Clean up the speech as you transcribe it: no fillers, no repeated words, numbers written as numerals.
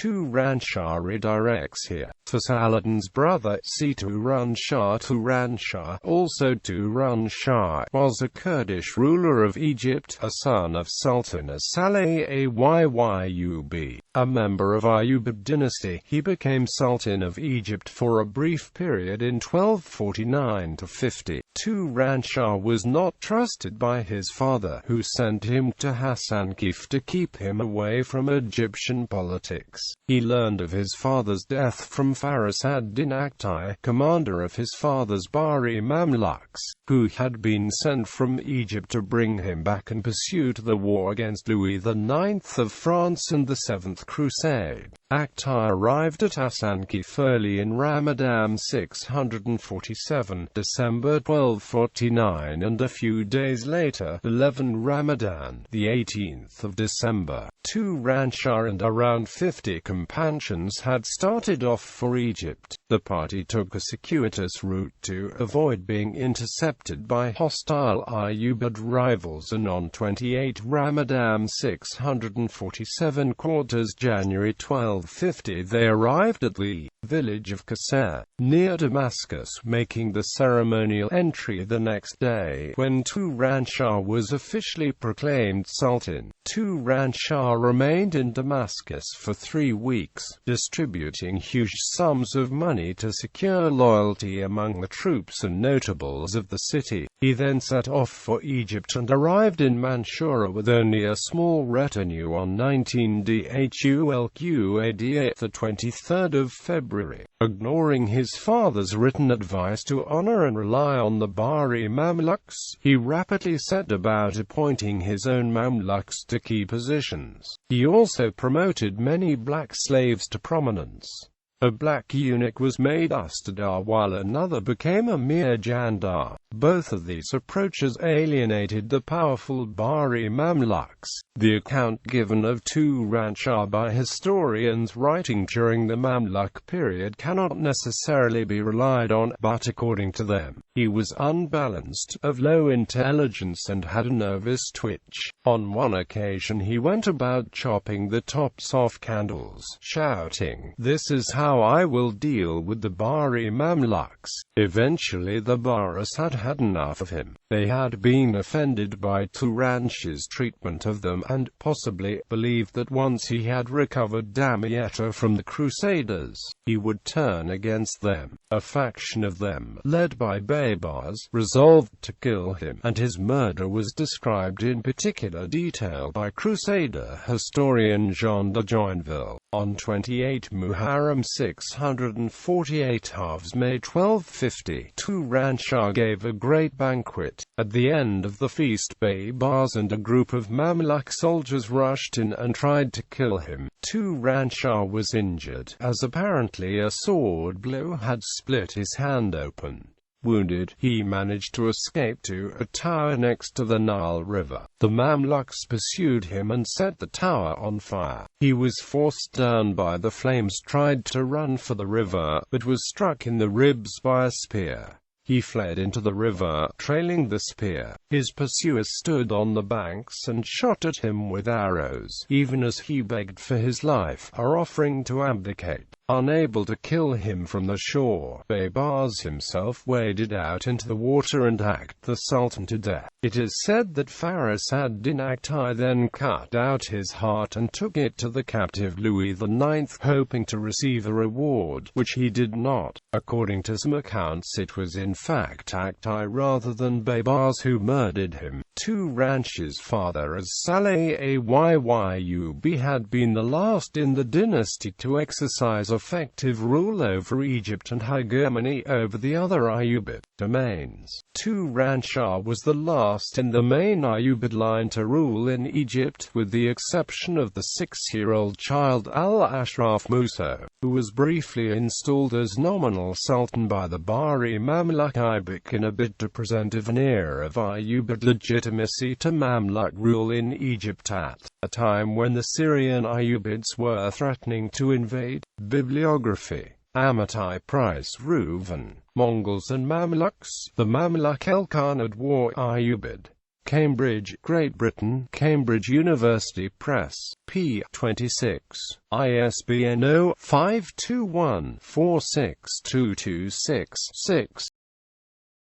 Turan-Shah redirects here. For Saladin's brother, Turan-Shah Turanshah, also Turan-Shah, was a Kurdish ruler of Egypt, a son of Sultan As-Salih Ayyub.A, a member of Ayyubid Dynasty. He became Sultan of Egypt for a brief period in 1249–50. Turan-Shah was not trusted by his father, who sent him to Hasankeyf to keep him away from Egyptian politics. He learned of his father's death from Faris ad-Din, commander of his father's Bahri Mamluks, who had been sent from Egypt to bring him back and pursue the war against Louis IX of France and the Seventh Crusade. Akhtar arrived at Hasankeyf early in Ramadan 647, December 1249, and a few days later, 11 Ramadan, the 18th of December, Turan-Shah and around 50 companions had started off for Egypt. The party took a circuitous route to avoid being intercepted by hostile Ayyubid rivals, and on 28 Ramadan 647 January 1250 they arrived at the village of Qasr, near Damascus, making the ceremonial entry the next day, when Turan-Shah was officially proclaimed Sultan. Turan-Shah remained in Damascus for 3 weeks, distributing huge sums of money to secure loyalty among the troops and notables of the city. He then set off for Egypt and arrived in Mansoura with only a small retinue on 19 Dhulqa'dah, the 23rd of February. Ignoring his father's written advice to honor and rely on the Bahri Mamluks, he rapidly set about appointing his own Mamluks to key positions. He also promoted many black slaves to prominence. A black eunuch was made Ustadar while another became a mere Jandar. Both of these approaches alienated the powerful Bahri Mamluks. The account given of Turan-Shah by historians writing during the Mamluk period cannot necessarily be relied on, but according to them, he was unbalanced, of low intelligence and had a nervous twitch. On one occasion he went about chopping the tops off candles, shouting, "This is how I will deal with the Bahri Mamluks." Eventually the Bahris had enough of him. They had been offended by Turan-Shah's treatment of them, and, possibly, believed that once he had recovered Damietta from the Crusaders, he would turn against them. A faction of them, led by Baybars, resolved to kill him, and his murder was described in particular detail by Crusader historian Jean de Joinville. On 28 Muharram 648 May 1250, Turan-Shah gave a great banquet. At the end of the feast, Baybars and a group of Mamluk soldiers rushed in and tried to kill him. Turan-Shah was injured, as apparently a sword blow had split his hand open. Wounded, he managed to escape to a tower next to the Nile River. The Mamluks pursued him and set the tower on fire. He was forced down by the flames, tried to run for the river, but was struck in the ribs by a spear. He fled into the river, trailing the spear. His pursuers stood on the banks and shot at him with arrows, even as he begged for his life, offering to abdicate. Unable to kill him from the shore, Baybars himself waded out into the water and hacked the Sultan to death. It is said that Faris ad-Din then cut out his heart and took it to the captive Louis IX, hoping to receive a reward, which he did not. According to some accounts, it was in fact Akhtar rather than Baybars who murdered him. Turan-Shah's father, As-Salih Ayyub.A, had been the last in the dynasty to exercise effective rule over Egypt and hegemony over the other Ayyubid domains. Turan-Shah was the last in the main Ayyubid line to rule in Egypt, with the exception of the 6-year-old child Al-Ashraf Musa, who was briefly installed as nominal sultan by the Bahri Mamluk Ayyubid in a bid to present a veneer of Ayyubid legitimacy to Mamluk rule in Egypt at a time when the Syrian Ayyubids were threatening to invade. Bibliography. Amatai Price Reuven. Mongols and Mamluks. The Mamluk El Khanid War Ayyubid. Cambridge, Great Britain, Cambridge University Press, p. 26. ISBN 0-521-46226-6.